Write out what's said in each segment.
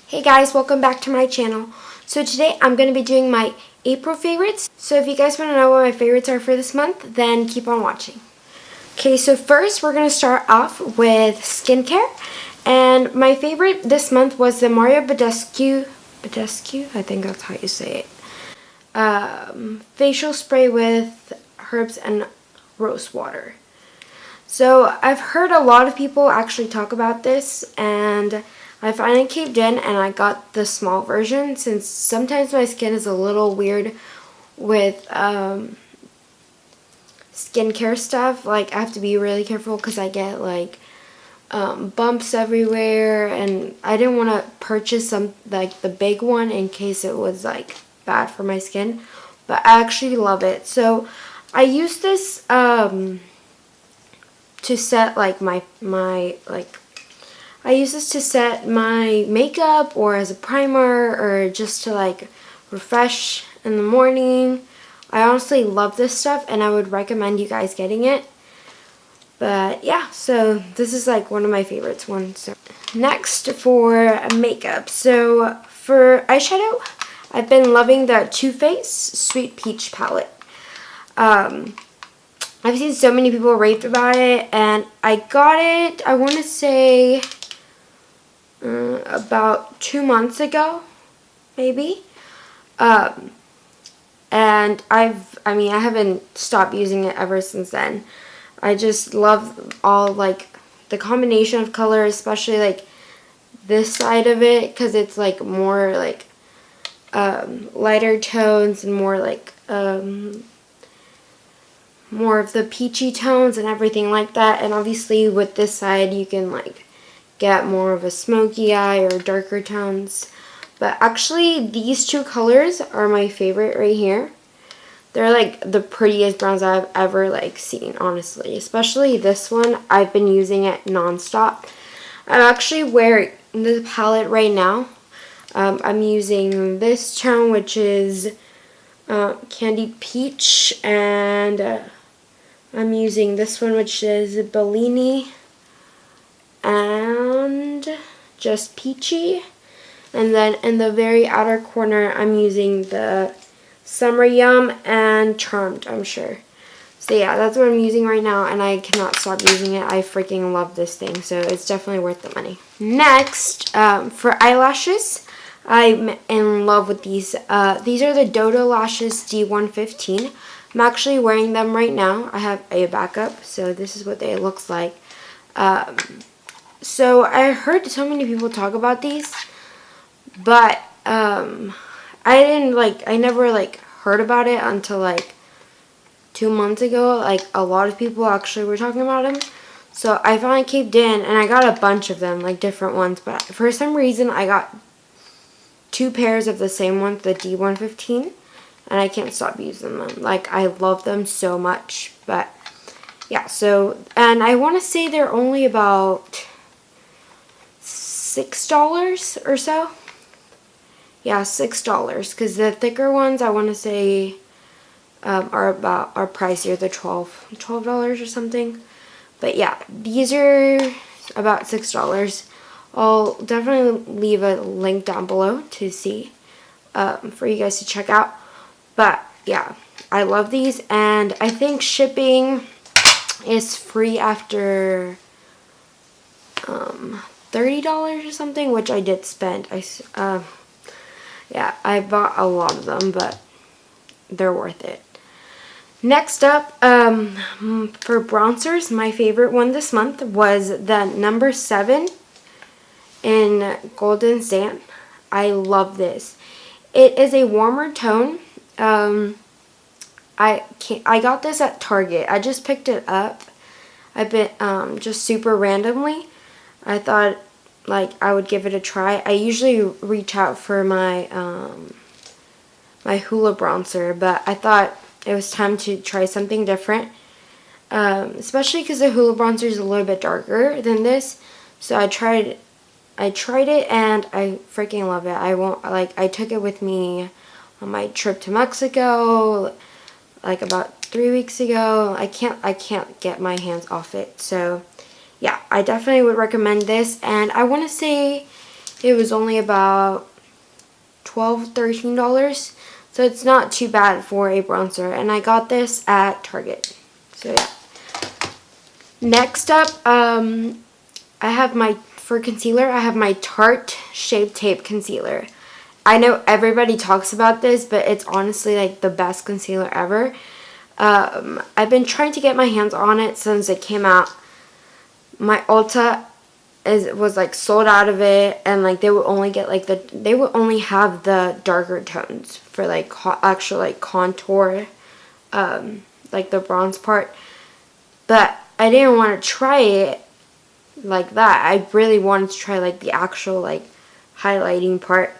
Hey guys, welcome back to my channel. So today I'm going to be doing my April favorites. So if you guys want to know what my favorites are for this month, then keep on watching. Okay, so first we're going to start off with skincare. And my favorite this month was the Mario Badescu, I think that's how you say it, facial spray with herbs and rose water. So I've heard a lot of people actually talk about this, and I finally caved in and I got the small version since sometimes my skin is a little weird with skincare stuff. Like, I have to be really careful because I get like bumps everywhere, and I didn't want to purchase the big one in case it was like bad for my skin, but I actually love it. So I use this to set like I use this to set my makeup or as a primer or just to like refresh in the morning. I honestly love this stuff and I would recommend you guys getting it. But yeah, so this is like one of my favorites ones. So next for makeup. So for eyeshadow, I've been loving the Too Faced Sweet Peach palette. I've seen so many people rave about it, and I got it, I want to say, about 2 months ago, maybe. And I haven't stopped using it ever since then. I just love all, like, the combination of colors, especially, like, this side of it, because it's, like, more, like, lighter tones and more, like, more of the peachy tones and everything like that. And obviously with this side you can like get more of a smoky eye or darker tones. But actually these two colors are my favorite right here. They're like the prettiest browns I've ever like seen, honestly. Especially this one. I've been using it non-stop. I'm actually wearing the palette right now. I'm using this tone, which is Candied Peach, and I'm using this one, which is Milani and just Peachy. And then in the very outer corner, I'm using the Summer Yum and Charmed, I'm sure. So yeah, that's what I'm using right now, and I cannot stop using it. I freaking love this thing, so it's definitely worth the money. Next, for eyelashes, I'm in love with these. These are the Dodo Lashes D115. I'm actually wearing them right now. I have a backup, so this is what they looks like. So I heard so many people talk about these, but I never like heard about it until like 2 months ago. Like, a lot of people actually were talking about them. So I finally caved in, and I got a bunch of them, like different ones, but for some reason I got 2 pairs of the same ones, the D115, and I can't stop using them. Like, I love them so much. But yeah, so, and I want to say they're only about $6 or so. Yeah, $6, because the thicker ones I want to say are pricier. They're $12 or something. But yeah, these are about $6. I'll definitely leave a link down below to see, for you guys to check out. But yeah, I love these, and I think shipping is free after $30 or something, which I did spend. Yeah, I bought a lot of them, but they're worth it. Next up, for bronzers, my favorite one this month was the number 7 in Golden Sand. I love this. It is a warmer tone. I got this at Target. I just picked it up. I've been just super randomly. I thought like I would give it a try. I usually reach out for my my Hoola bronzer, but I thought it was time to try something different. Especially because the Hoola bronzer is a little bit darker than this. So I tried it and I freaking love it. I took it with me on my trip to Mexico like about 3 weeks ago. I can't get my hands off it. So yeah, I definitely would recommend this, and I want to say It was only about $12, $13. So it's not too bad for a bronzer. And I got this at Target. So yeah. Next up, I have for concealer, I have my Tarte Shape Tape Concealer. I know everybody talks about this, but it's honestly like the best concealer ever. I've been trying to get my hands on it since it came out. My Ulta was like sold out of it, and like they would only get like they would only have the darker tones for like actual like contour, like the bronze part. But I didn't want to try it like that. I really wanted to try like the actual like highlighting part.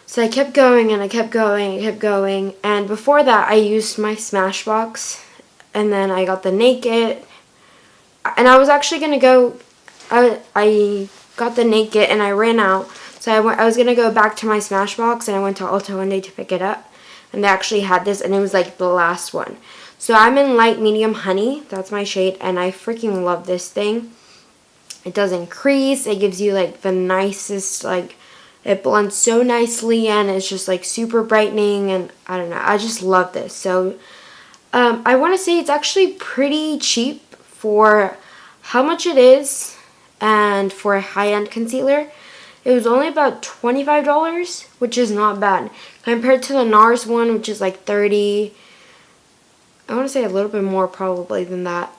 So I kept going and I kept going and kept going. And before that, I used my Smashbox. And then I got the Naked. And I was actually going to go, I got the Naked and I ran out. So I was going to go back to my Smashbox, and I went to Ulta one day to pick it up. And they actually had this, and it was like the last one. So I'm in Light Medium Honey. That's my shade. And I freaking love this thing. It doesn't crease. It gives you like the nicest, like, it blends so nicely, and it's just like super brightening, and I don't know, I just love this. So I want to say it's actually pretty cheap for how much it is, and for a high-end concealer. It was only about $25, which is not bad compared to the NARS one, which is like $30. I want to say a little bit more probably than that.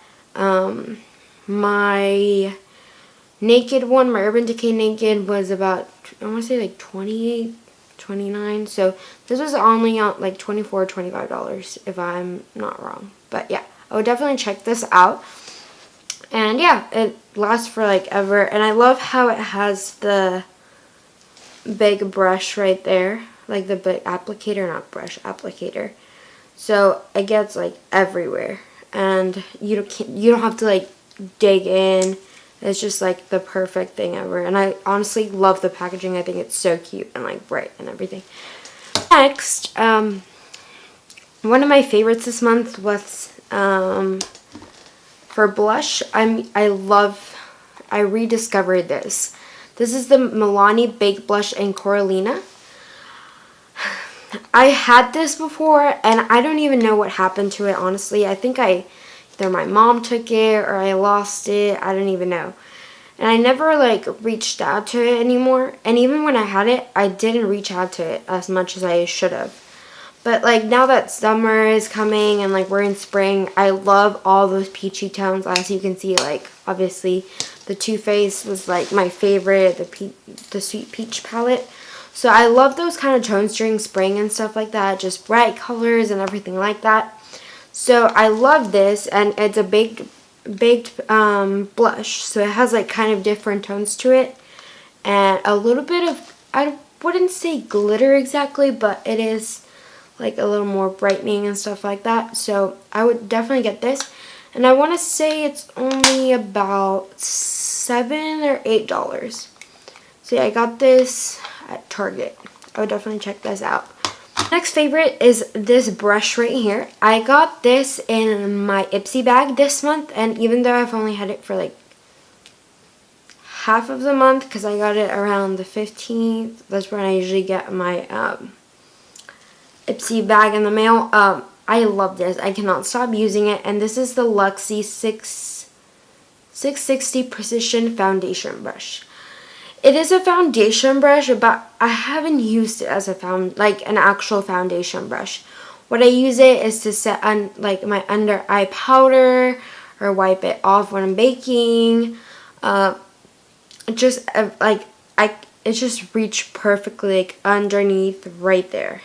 My Naked one, my Urban Decay Naked, was about, I want to say like $28, $29. So this was only like $24, $25 if I'm not wrong. But yeah, I would definitely check this out. And yeah, it lasts for like ever. And I love how it has the big brush right there, like the big applicator, not brush, applicator. So it gets like everywhere, and you don't have to like dig in. It's just like the perfect thing ever. And I honestly love the packaging. I think it's so cute and like bright and everything. Next, one of my favorites this month was for blush. I rediscovered this. This is the Milani Baked Blush in Corallina. I had this before, and I don't even know what happened to it, honestly. I think either my mom took it or I lost it. I don't even know. And I never like reached out to it anymore. And even when I had it, I didn't reach out to it as much as I should have. But like now that summer is coming and like we're in spring, I love all those peachy tones. As you can see, like obviously the Too Faced was like my favorite, the Sweet Peach palette. So I love those kind of tones during spring and stuff like that, just bright colors and everything like that. So I love this, and it's a baked blush. So it has like kind of different tones to it, and a little bit of, I wouldn't say glitter exactly, but it is like a little more brightening and stuff like that. So I would definitely get this, and I want to say it's only about $7 or $8. So yeah, I got this at Target. I would definitely check this out. Next favorite is this brush right here. I got this in my Ipsy bag this month, and even though I've only had it for like half of the month, because I got it around the 15th, that's when I usually get my Ipsy bag in the mail. I love this. I cannot stop using it, and this is the Luxie 660 Precision Foundation Brush. It is a foundation brush, but I haven't used it as like an actual foundation brush. What I use it is to set on like my under eye powder or wipe it off when I'm baking. It just reached perfectly like underneath right there.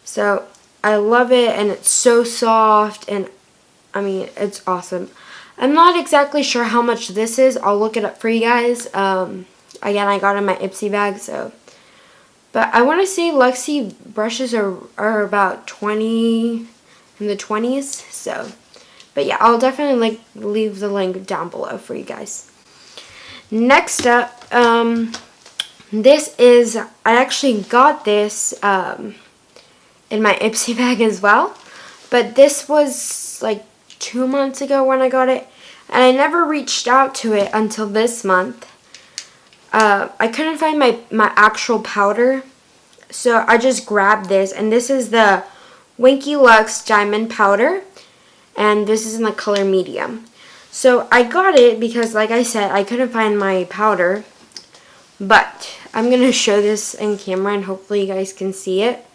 So I love it, and it's so soft, and I mean it's awesome. I'm not exactly sure how much this is. I'll look it up for you guys. Again, I got it in my Ipsy bag, so. But I want to say Luxie brushes are about 20, in the 20s, so. But yeah, I'll definitely like leave the link down below for you guys. Next up, this is, I actually got this in my Ipsy bag as well. But this was like 2 months ago when I got it, and I never reached out to it until this month. I couldn't find my actual powder, so I just grabbed this, and this is the Winky Lux Diamond Powder, and this is in the color medium. So I got it because, like I said, I couldn't find my powder, but I'm going to show this in camera and hopefully you guys can see it.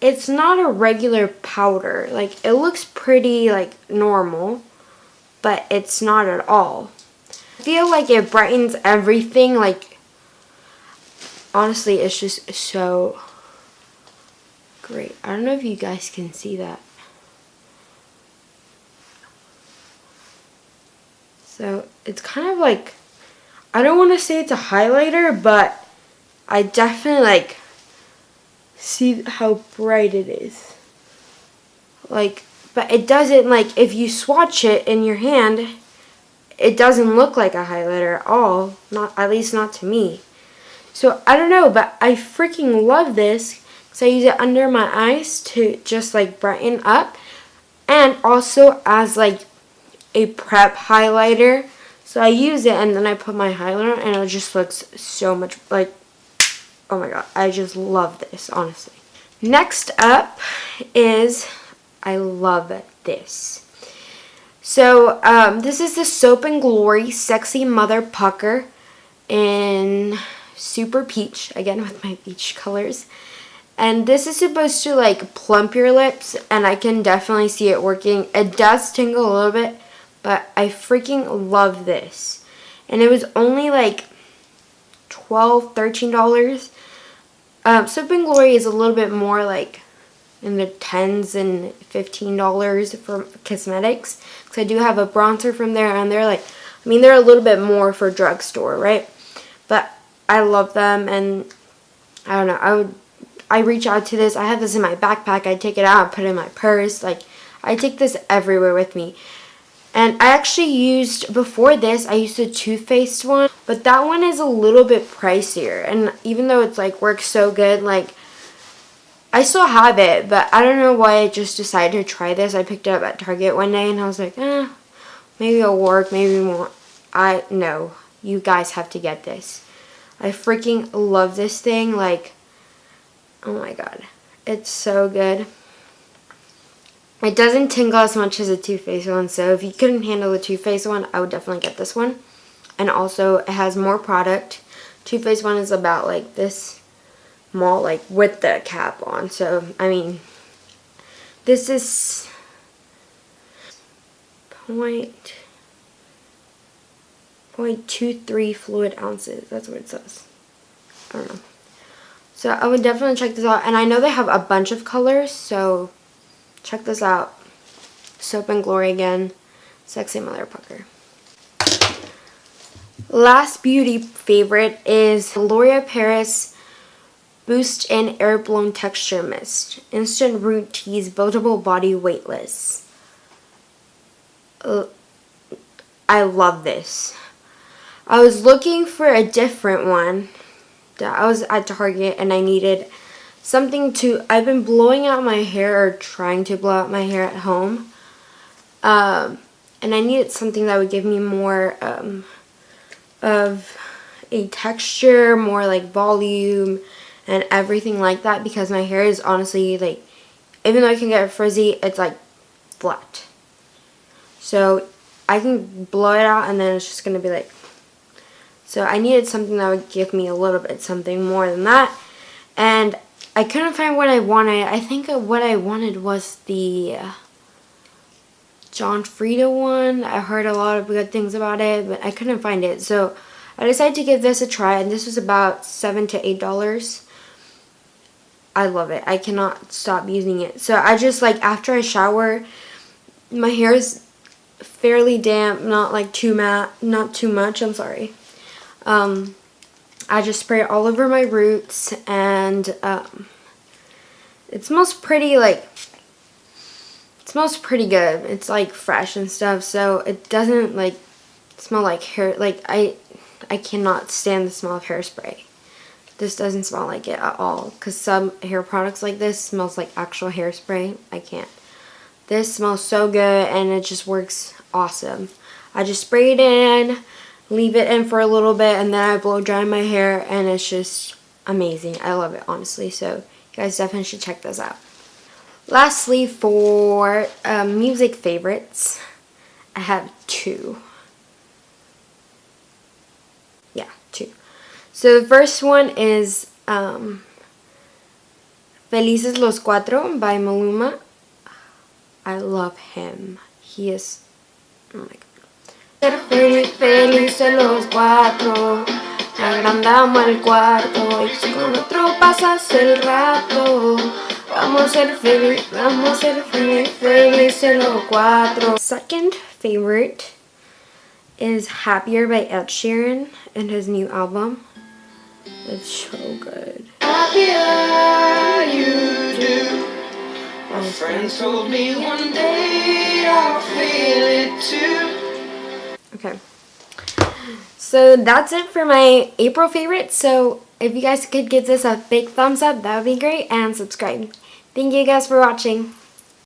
It's not a regular powder. Like, it looks pretty, like, normal, but it's not at all. I feel like it brightens everything. Like, honestly, it's just so great. I don't know if you guys can see that. So it's kind of like, I don't want to say it's a highlighter, but I definitely like see how bright it is. Like, but it doesn't, like, if you swatch it in your hand, it doesn't look like a highlighter at all. Not, at least not to me. So I don't know, but I freaking love this because I use it under my eyes to just like brighten up, and also as like a prep highlighter. So I use it and then I put my highlighter on, and it just looks so much like, oh my god, I just love this, honestly. Next up is, I love this. So this is the Soap and Glory Sexy Mother Pucker in Super Peach, again with my peach colors. And this is supposed to like plump your lips, and I can definitely see it working. It does tingle a little bit, but I freaking love this. And it was only like $12, $13. Soap and Glory is a little bit more like in the $10s and $15 for cosmetics. Because I do have a bronzer from there, and they're like, I mean, they're a little bit more for drugstore, right? But I love them, and I don't know, I reach out to this. I have this in my backpack. I take it out, put it in my purse. Like, I take this everywhere with me. And I actually used, before this, I used a Too Faced one. But that one is a little bit pricier. And even though it's like works so good, like, I still have it. But I don't know why I just decided to try this. I picked it up at Target one day and I was like, maybe it'll work, maybe it won't. No, you guys have to get this. I freaking love this thing. Like, oh my god. It's so good. It doesn't tingle as much as a Too Faced one, so if you couldn't handle the Too Faced one, I would definitely get this one. And also, it has more product. Too Faced one is about like this small, like with the cap on. So, I mean, this is 0.23 fluid ounces. That's what it says. I don't know. So I would definitely check this out. And I know they have a bunch of colors, so check this out. Soap and Glory again. Sexy Mother Pucker. Last beauty favorite is L'Oreal Paris Boost in Air Blown Texture Mist. Instant Root Tease Buildable Body Weightless. I love this. I was looking for a different one. I was at Target and I needed something to, I've been blowing out my hair, or trying to blow out my hair at home. And I needed something that would give me more of a texture, more like volume and everything like that, because my hair is honestly like, even though I can get frizzy, it's like flat. So I can blow it out and then it's just going to be like, so I needed something that would give me a little bit something more than that. And I couldn't find what I wanted. I think what I wanted was the John Frieda one. I heard a lot of good things about it, but I couldn't find it. So I decided to give this a try, and this was about $7 to $8. I love it. I cannot stop using it. So I just, like, after I shower, my hair is fairly damp, not like too matte, not too much, I'm sorry. I just spray it all over my roots, and it smells pretty, like, it smells pretty good. It's like fresh and stuff, so it doesn't like smell like hair. Like, I cannot stand the smell of hairspray. This doesn't smell like it at all, because some hair products like this smells like actual hairspray. I can't. This smells so good, and it just works awesome. I just spray it in, leave it in for a little bit, and then I blow dry my hair, and it's just amazing. I love it, honestly, so you guys definitely should check this out. Lastly, for music favorites, I have two. Yeah, two. So the first one is Felices Los Cuatro by Maluma. I love him. He is, oh my god. Ser felices los cuatro, agrandamos el cuarto, y si con otro pasas el rato, vamos a ser felices los cuatro. Second favorite is Happier by Ed Sheeran and his new album. It's so good. Happier you do. My friend told me one day I'll feel it too. Okay. So that's it for my April favorites. So if you guys could give this a big thumbs up, that would be great. And subscribe. Thank you guys for watching.